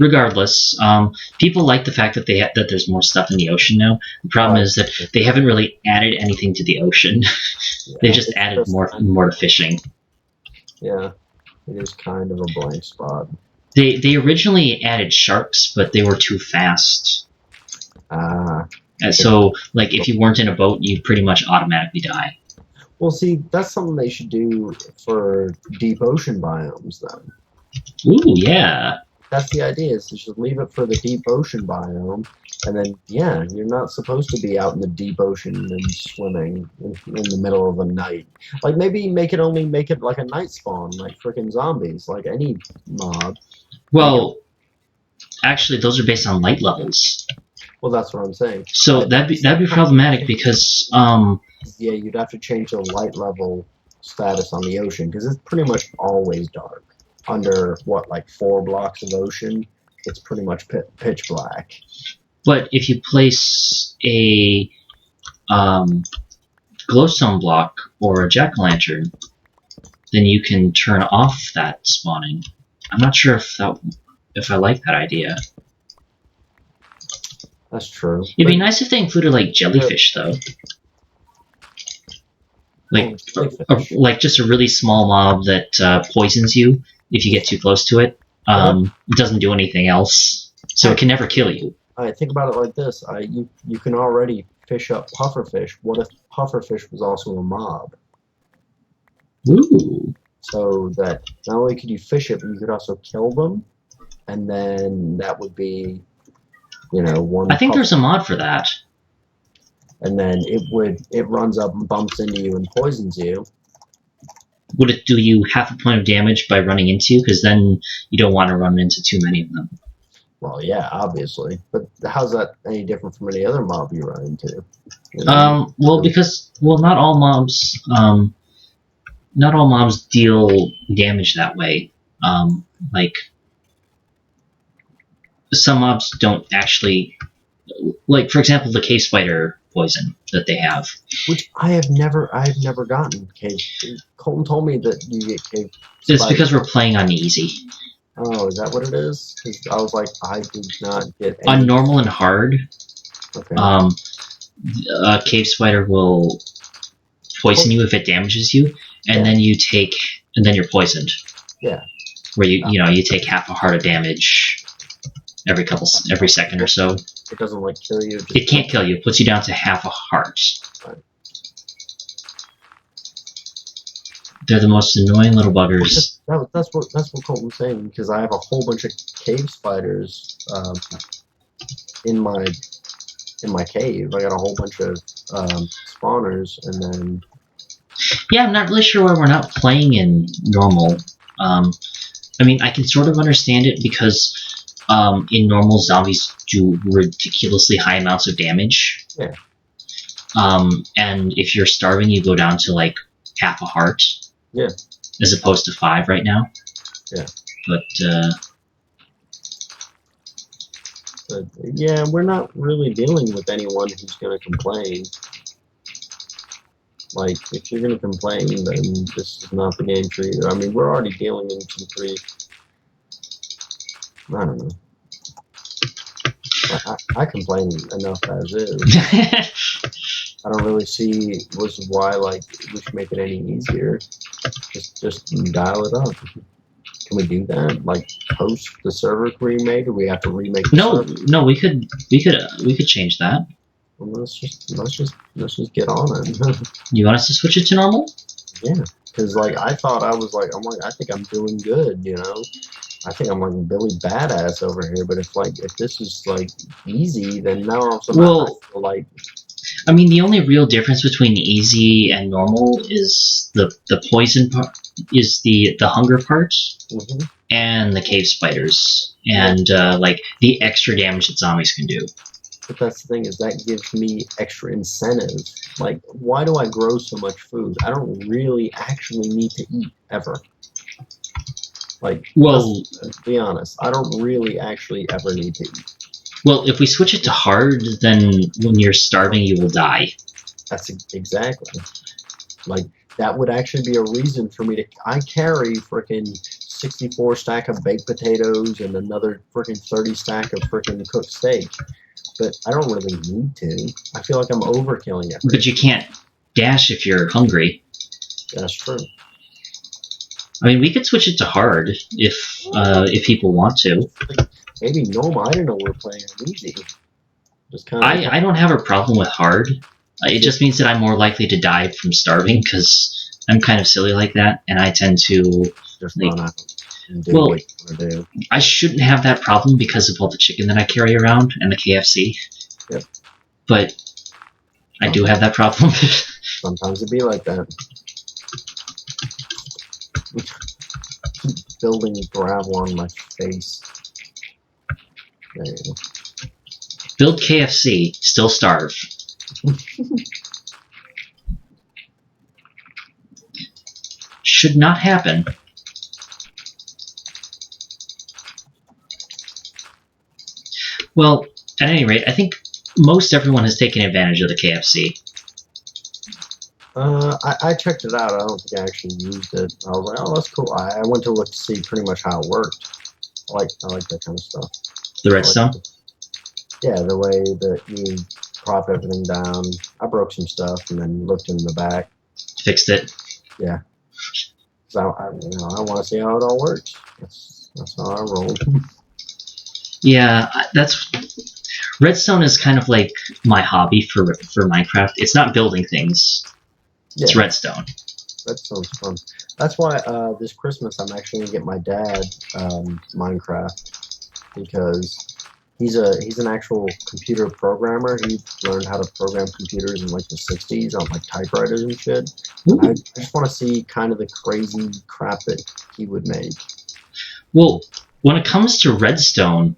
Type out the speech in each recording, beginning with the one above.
regardless, people like the fact that that there's more stuff in the ocean now. The problem is that they haven't really added anything to the ocean. They've just added more to fishing. Yeah, it is kind of a blank spot. They originally added sharks, but they were too fast. And so, like, if you weren't in a boat, you'd pretty much automatically die. Well, see, that's something they should do for deep ocean biomes, then. Ooh, yeah. That's the idea, is to just leave it for the deep ocean biome, and then, yeah, you're not supposed to be out in the deep ocean and swimming in the middle of the night. Like, maybe make it like a night spawn, like freaking zombies, like any mob. Well, actually, those are based on light levels. Well, that's what I'm saying. So that'd be problematic because yeah, you'd have to change the light level status on the ocean, because it's pretty much always dark. Under, what, like 4 blocks of ocean, it's pretty much pitch black. But if you place a glowstone block or a jack-o'-lantern, then you can turn off that spawning. I'm not sure if I like that idea. That's true. It'd be nice if they included, like, jellyfish, though. Like just a really small mob that poisons you if you get too close to it. It doesn't do anything else, so it can never kill you. I think about it like this: you can already fish up pufferfish. What if pufferfish was also a mob? Ooh. So that not only could you fish it, but you could also kill them, and then that would be, one. I think there's a mod for that. And then it runs up and bumps into you and poisons you. Would it do you half a point of damage by running into you? Because then you don't want to run into too many of them. Well, yeah, obviously. But how's that any different from any other mob you run into? Because not all mobs deal damage that way. Like some mobs don't actually. Like, for example, the cave spider poison that they have. Which I've never gotten. Colton told me that you get cave spiders. It's because we're playing on easy. Oh, is that what it is? Because I was like, I did not get any. On normal and hard, okay. A cave spider will poison you if it damages you, and then you're poisoned. Yeah. Where you take half a heart of damage every second or so. It doesn't like kill you. It can't kill you. It puts you down to half a heart. Right. They're the most annoying little buggers. That's what Colton's saying, because I have a whole bunch of cave spiders in my cave. I got a whole bunch of spawners, and then. Yeah, I'm not really sure why we're not playing in normal. I mean, I can sort of understand it because. In normal, zombies do ridiculously high amounts of damage. Yeah. And if you're starving, you go down to like half a heart. Yeah. As opposed to 5 right now. Yeah. But yeah, we're not really dealing with anyone who's going to complain. Like, if you're going to complain, then this is not the game for you. I mean, we're already dealing in some pretty. I don't know. I complain enough as is. I don't really see why we should make it any easier. Just dial it up. Can we do that? Like post the server remade, or we have to remake the server? No, we could change that. Well, let's just get on it. You want us to switch it to normal? Yeah, because I thought I think I'm doing good, I think I'm like Billy Badass over here, but if this is easy, then now I'm I mean, the only real difference between easy and normal is the poison part, is the hunger part, and the cave spiders, and the extra damage that zombies can do. But that's the thing, is that gives me extra incentive. Like, why do I grow so much food? I don't really actually need to eat ever. Let's be honest, I don't really actually ever need to eat. Well, if we switch it to hard, then when you're starving, you will die. That's exactly. That would actually be a reason for me to. I carry freaking 64 stack of baked potatoes and another freaking 30 stack of freaking cooked steak. But I don't really need to. I feel like I'm overkilling it. But you can't dash if you're hungry. That's true. I mean, we could switch it to hard if people want to. Maybe normal. I didn't know we were playing on easy. Just kind of. I don't have a problem with hard. It just means that I'm more likely to die from starving because I'm kind of silly like that, and I tend to just run out and do well, what you want to do. I shouldn't have that problem because of all the chicken that I carry around and the KFC. Yep. But I do have that problem. Sometimes it be like that. Keep building gravel on my face. There you go. Build KFC, still starve. Should not happen. Well, at any rate, I think most everyone has taken advantage of the KFC. I checked it out. I don't think I actually used it. I was like, oh, that's cool. I went to look to see pretty much how it worked. I like that kind of stuff. The redstone? Yeah, the way that you prop everything down. I broke some stuff and then looked in the back. Fixed it? Yeah. So I want to see how it all works. That's how I roll. Yeah, redstone is kind of like my hobby for Minecraft. It's not building things. Yeah. It's redstone. Redstone's fun. That's why this Christmas I'm actually gonna get my dad Minecraft because he's an actual computer programmer. He learned how to program computers in like the 60s on like typewriters and shit. I just want to see kind of the crazy crap that he would make. Well, when it comes to redstone,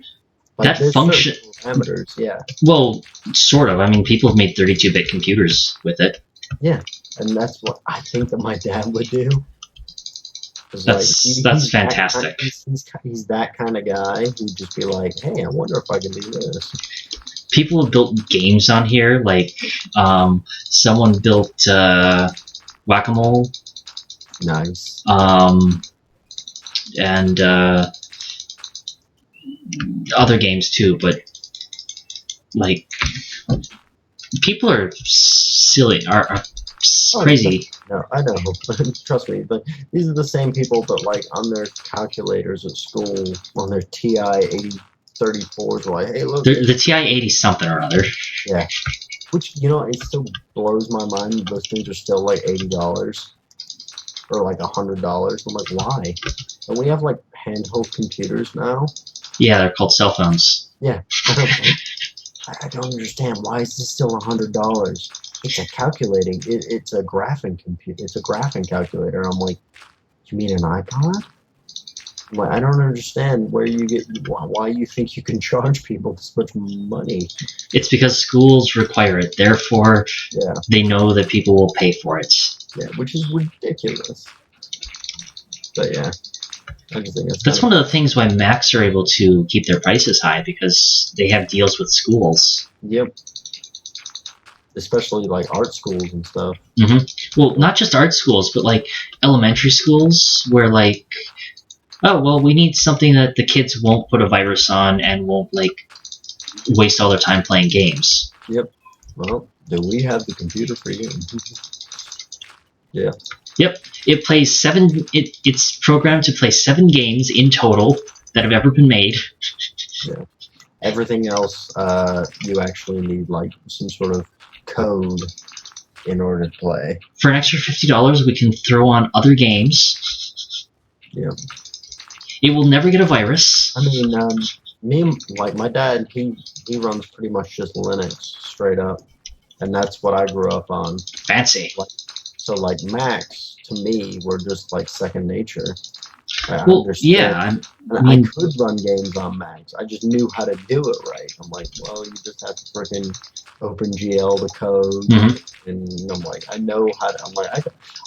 like that function parameters, yeah. Well, sort of. I mean, people have made 32-bit computers with it. Yeah, and that's what I think that my dad would do. That's fantastic. He's that kind of guy who'd just be like, hey, I wonder if I can do this. People have built games on here, like someone built Whack-A-Mole. Nice. And other games too, but like people are silly, are crazy. No, I know. Trust me, but these are the same people that, like, on their calculators at school, on their TI 8034s, are like, hey, look. The TI 80 something or other. Yeah. Which, it still blows my mind. Those things are still like $80 or like $100. I'm like, why? And we have like handheld computers now. Yeah, they're called cell phones. Yeah. I don't understand. Why is this still $100? It's a calculating. It's a graphing computer. It's a graphing calculator. I'm like, you mean an iPod? I'm like, I don't understand why you think you can charge people this much money. It's because schools require it. Therefore, yeah, they know that people will pay for it. Yeah, which is ridiculous. But yeah. I just think that's one of the things why Macs are able to keep their prices high, because they have deals with schools. Yep. Especially like art schools and stuff. Mm-hmm. Well, not just art schools, but like elementary schools where like, oh, well, we need something that the kids won't put a virus on and won't like waste all their time playing games. Yep. Well, do we have the computer for you? Yeah. Yep. It plays it's programmed to play 7 games in total that have ever been made. Yeah. Everything else, you actually need like some sort of code in order to play. For an extra $50, we can throw on other games. Yeah. It will never get a virus. I mean, my dad, he runs pretty much just Linux straight up, and that's what I grew up on. Fancy. So Macs to me were just like second nature. I could run games on Macs. I just knew how to do it right. I'm like, well, you just have to freaking OpenGL the code, and I'm like, I know how to. I'm like,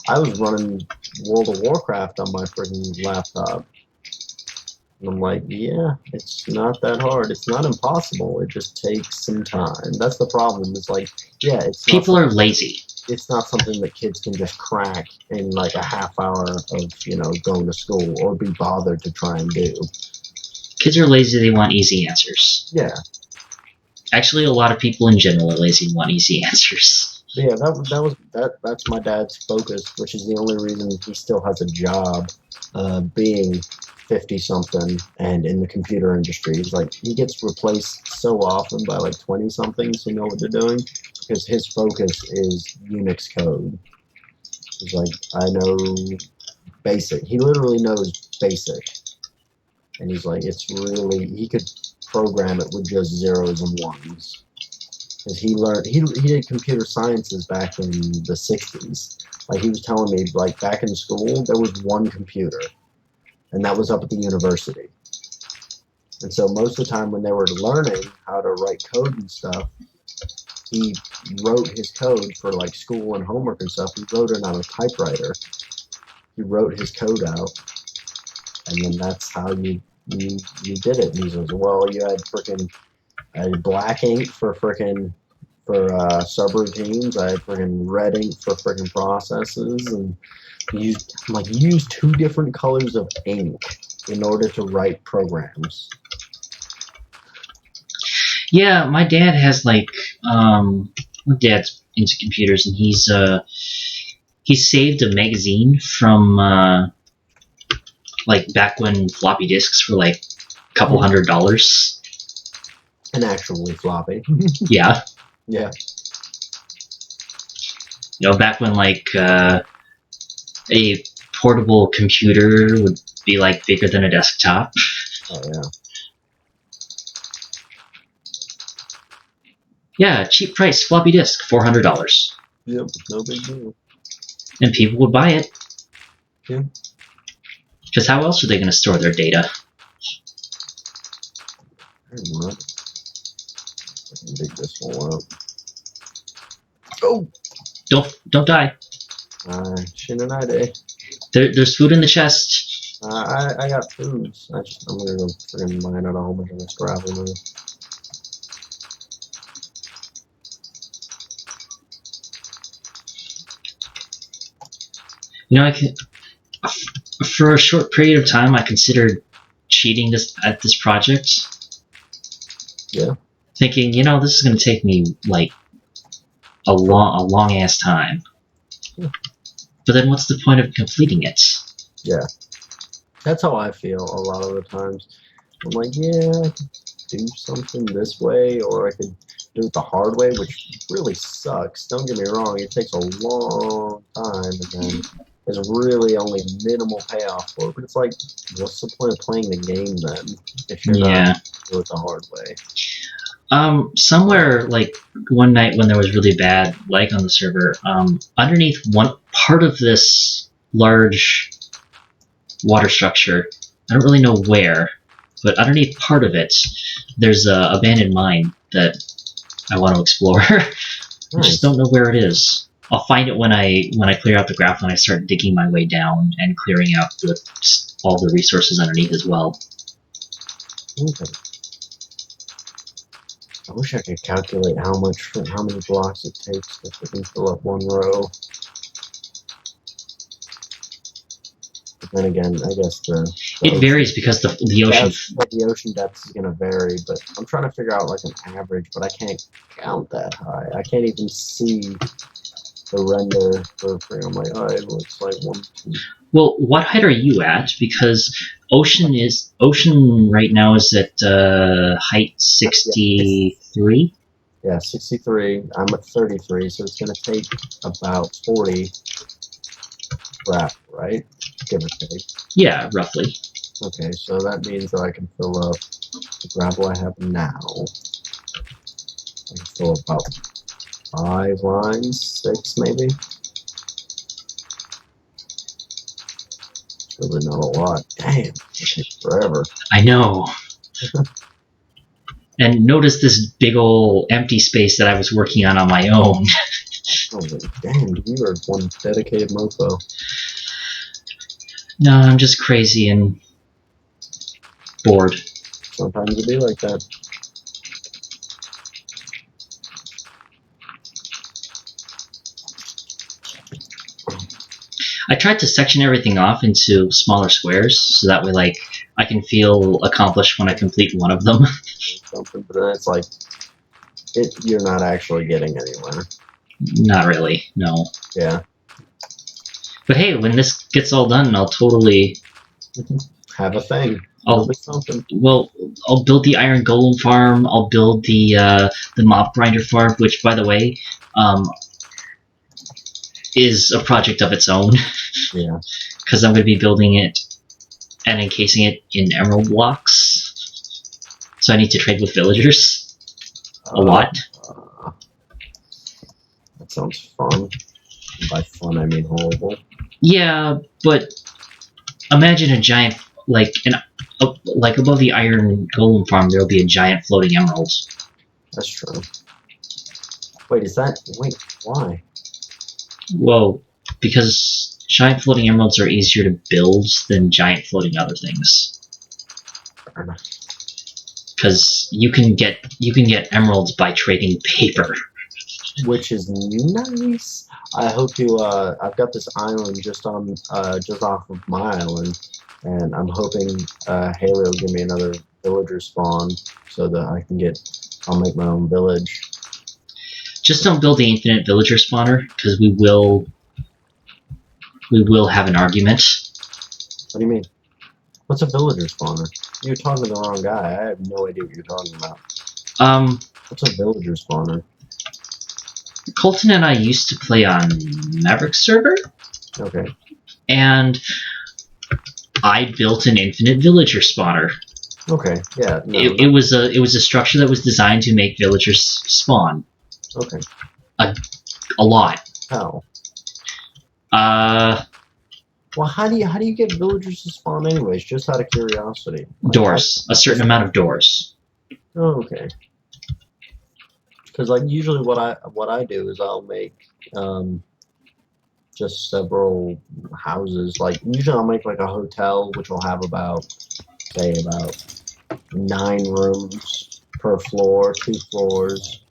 I was running World of Warcraft on my freaking laptop. And I'm like, yeah, it's not that hard. It's not impossible. It just takes some time. That's the problem. It's like, yeah, it's people are lazy. it's not something that kids can just crack in like a half hour of going to school or be bothered to try and do. Kids are lazy, they want easy answers. Yeah. Actually, a lot of people in general are lazy and want easy answers. Yeah, that's my dad's focus, which is the only reason he still has a job, being 50 something and in the computer industry. He's like he gets replaced so often by like 20 somethings who know what they're doing because his focus is Unix code. He's like, I know basic. He literally knows basic. And he's like, it's really, he could program it with just zeros and ones. Because he did computer sciences back in the 60s. Like he was telling me, like back in school, there was one computer, and that was up at the university. And so most of the time when they were learning how to write code and stuff, he wrote his code for like school and homework and stuff. He wrote it on a typewriter. He wrote his code out, and then that's how you did it. And he says, well, you had black ink for subroutines. I had red ink for processes, and you use two different colors of ink in order to write programs. Yeah, my dad has my dad's into computers, and he saved a magazine from back when floppy disks were like a couple $100. And actually floppy. Yeah. Yeah. Back when a portable computer would be like bigger than a desktop. Oh yeah. Yeah, cheap price, floppy disk, $400. Yep, no big deal. And people would buy it. Yeah. Because how else are they going to store their data? What? I can dig this one up. Oh! Don't die. Shin and I day. There's food in the chest. I got foods. I'm gonna go friggin' mine at home and just gravel now. For a short period of time, I considered cheating at this project. Yeah. Thinking, this is going to take me like a long ass time. Yeah. But then, what's the point of completing it? Yeah. That's how I feel a lot of the times. I'm like, yeah, I could do something this way, or I could do it the hard way, which really sucks. Don't get me wrong; it takes a long time, and then there's really only minimal payoff for it. But it's like, what's the point of playing the game then if you're not do it the hard way? Somewhere like one night when there was really bad lag on the server, underneath one part of this large water structure, I don't really know where, but underneath part of it, there's a abandoned mine that I want to explore. I just don't know where it is. I'll find it when I clear out the graph and I start digging my way down and clearing out all the resources underneath as well. Okay. I wish I could calculate how many blocks it takes to freaking fill up one row. But then again, I guess it varies because the ocean. The ocean depth is going to vary, but I'm trying to figure out like an average, but I can't count that high. I can't even see the render for I'm like, oh, it looks like 1, 2. Well, what height are you at? Because ocean right now is at height 63. Yeah, 63. I'm at 33, so it's going to take about 40 wrap, right? Give or take. Yeah, roughly. Okay, so that means that I can fill up the gravel I have now. I can fill about 5 lines, 6 maybe. It's really not a lot. Damn, it takes forever. I know. And notice this big old empty space that I was working on my own. Oh, damn, you are one dedicated mofo. No, I'm just crazy and bored. Sometimes it be like that. tried to section everything off into smaller squares, so that way, like, I can feel accomplished when I complete one of them. Something, but then it's like you're not actually getting anywhere. Not really, no. Yeah. But hey, when this gets all done, I'll totally have a thing. I'll something. Well, I'll build the iron golem farm. I'll build the mob grinder farm, which, by the way, is a project of its own. Yeah. Because I'm going to be building it and encasing it in emerald blocks. So I need to trade with villagers a lot. That sounds fun. By fun, I mean horrible. Yeah, but imagine a giant, like above the iron golem farm, there'll be a giant floating emerald. That's true. Wait, why? Well, because giant floating emeralds are easier to build than giant floating other things. Fair enough. Because you can get emeralds by trading paper. Which is nice. I hope you. I've got this island just off of my island, and I'm hoping Haley will give me another villager spawn so that I'll make my own village. Just don't build the infinite villager spawner, because we will have an argument. What do you mean? What's a villager spawner? You're talking to the wrong guy. I have no idea what you're talking about. What's a villager spawner? Colton and I used to play on Maverick server. Okay. And I built an infinite villager spawner. Okay. Yeah. No, it was a structure that was designed to make villagers spawn. Okay. A lot. How? Well, how do you get villagers to spawn anyways? Just out of curiosity. Doors. A certain amount of doors. Oh, okay. Because like usually what I do is I'll make just several houses. Like usually I'll make like a hotel which will have about 9 rooms per floor, 2 floors,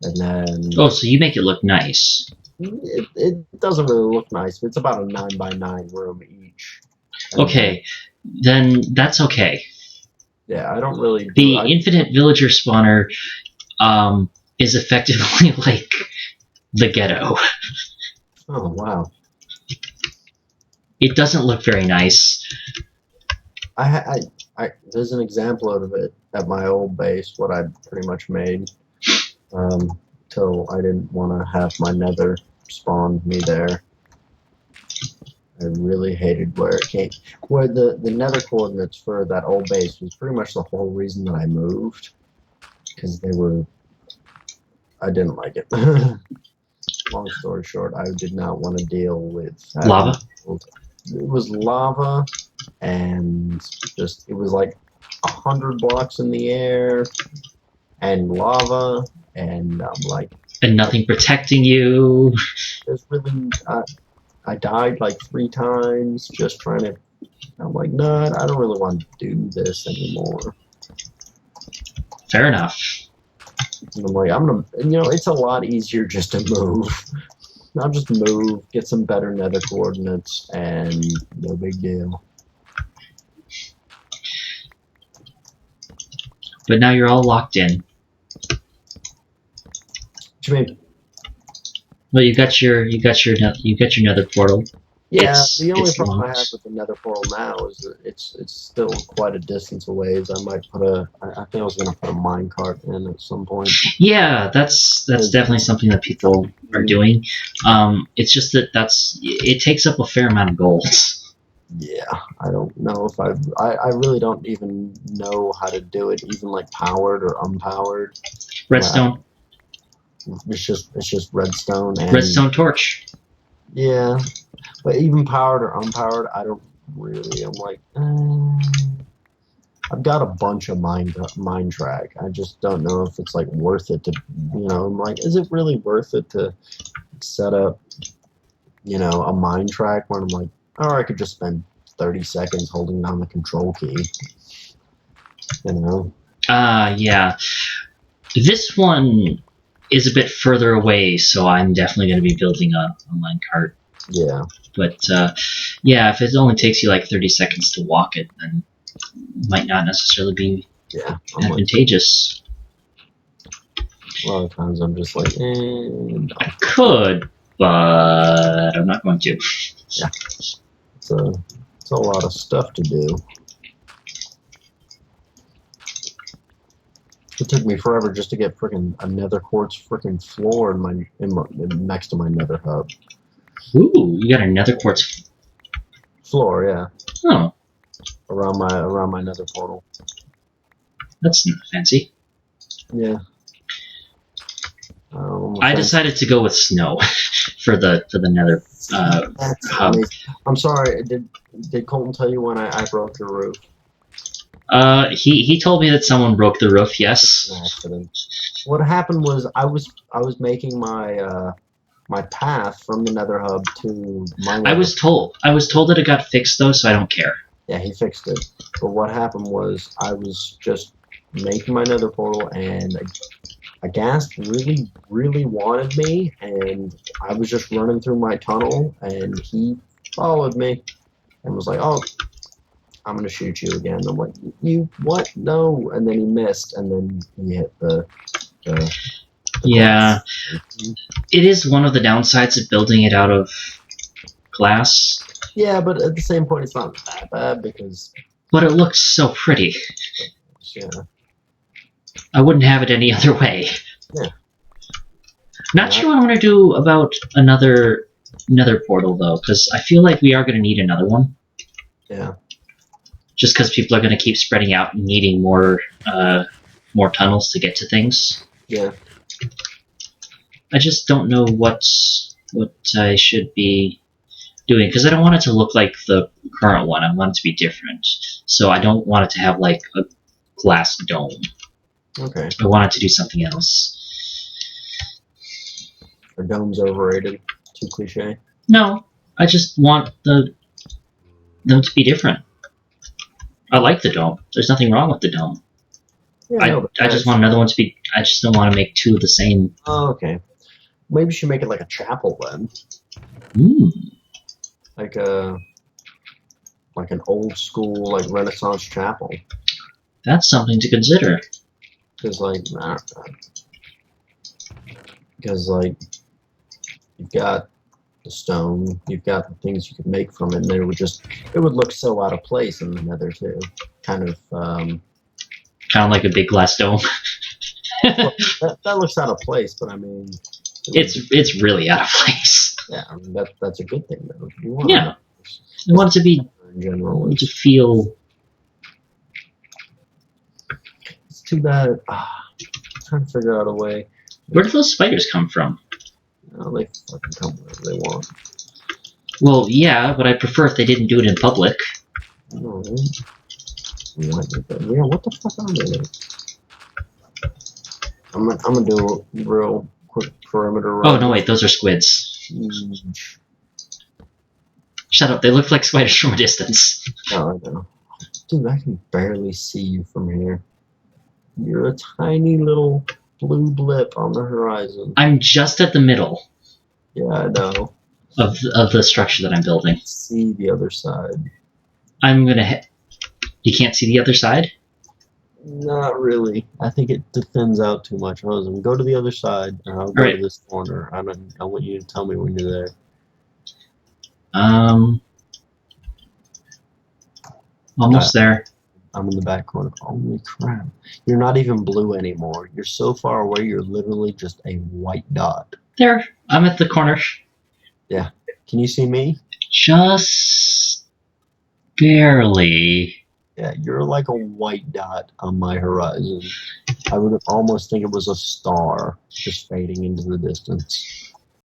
and then. Oh, so you make it look nice. It doesn't really look nice. It's about a 9 by 9 room each. Okay, then that's okay. Yeah, I don't really. The infinite villager spawner is effectively like the ghetto. Oh wow! It doesn't look very nice. There's an example of it at my old base. What I pretty much made. Till I didn't want to have my nether spawn me there. I really hated where it came. Where the nether coordinates for that old base was pretty much the whole reason that I moved. Because I didn't like it. Long story short, I did not want to deal with lava. It was lava, and it was like 100 blocks in the air, and lava, and I'm like. And nothing protecting you. There's really, I died like 3 times just trying to. I'm like, no, I don't really want to do this anymore. Fair enough. And I'm like, it's a lot easier just to move. I'll just move, get some better nether coordinates, and no big deal. But now you're all locked in. What do you mean? Well, you got your nether portal. Yeah, the only problem I have with the nether portal now is that it's still quite a distance away. I might I think I was gonna put a minecart in at some point. Yeah, that's definitely something that people are doing. It's just that it takes up a fair amount of gold. Yeah, I don't know if I really don't even know how to do it, even like powered or unpowered. Redstone. It's just redstone and redstone torch. Yeah, but even powered or unpowered, I don't really. I'm like, I've got a bunch of mine track. I just don't know if it's like worth it to, I'm like, is it really worth it to set up, a mine track when I'm like, or I could just spend 30 seconds holding down the control key, Yeah. This one is a bit further away, so I'm definitely going to be building a minecart. Yeah. But yeah, if it only takes you like 30 seconds to walk it, then it might not necessarily be Yeah. I'm like, advantageous. a lot of times I'm just like, no. I could, but I'm not going to. Yeah. It's a lot of stuff to do. It took me forever just to get freaking a nether quartz freaking floor next to my nether hub. Ooh, you got a nether quartz. Floor, yeah. Oh, Around my nether portal. that's fancy. Yeah. I decided to go with snow for the nether That's hub. amazing. I'm sorry. Did Colton tell you when I broke your roof? He told me that someone broke the roof. Yes. An accident. What happened was I was making my my path from the nether hub to my nether. I was told that it got fixed though, so I don't care. Yeah, he fixed it. But what happened was I was just making my nether portal, and a ghast really, really wanted me, and I was just running through my tunnel, and he followed me and was like, "Oh, I'm gonna shoot you again." I'm like, "You what? No!" And then he missed, and then he hit the Yeah, glass. it is one of the downsides of building it out of glass. Yeah, but at the same point, it's not that bad because But it looks so pretty. yeah, I wouldn't have it any other way. Yeah. Not sure what I'm going to do about another portal though, because I feel like we are going to need another one. Yeah. Just because people are going to keep spreading out and needing more tunnels to get to things. Yeah. I just don't know what I should be doing, because I don't want it to look like the current one. I want it to be different. So I don't want it to have like a glass dome. Okay. I want it to do something else. Are domes overrated? Too cliche? No, I just want them to be different. I like the dome. There's nothing wrong with the dome. Yeah, I just want another one to be. I just don't want to make two of the same. Oh, okay. Maybe you should make it like a chapel then. Like an old school like Renaissance chapel. That's something to consider. Because you've got the stone, you've got the things you could make from it, and it would look so out of place in the nether too. Kind of like a big glass dome. well, that looks out of place, but I mean, it's really out of place. Yeah, I mean, that's a good thing though. Yeah, I want it to be in general. to feel. It's too bad. I'm trying to figure out a way. Where do those spiders come from? They fucking come wherever they want. Well, yeah, but I prefer if they didn't do it in public. Oh, yeah, what the fuck are they? I'm gonna do a real quick perimeter run. Oh no, wait, those are squids. Shut up! They look like spiders from a distance. Oh, I know. Dude, I can barely see you from here. You're a tiny little blue blip on the horizon. I'm just at the middle. Yeah, I know. Of the structure that I'm building. See the other side. I'm gonna. You can't see the other side? Not really. I think it thins out too much. Go to the other side, and I'll go to this corner. I want you to tell me when you're there. Almost there. I'm in the back corner. Holy crap. You're not even blue anymore. You're so far away, you're literally just a white dot. There. I'm at the corner. Yeah. Can you see me? Just barely. Yeah, you're like a white dot on my horizon. I would almost think it was a star just fading into the distance.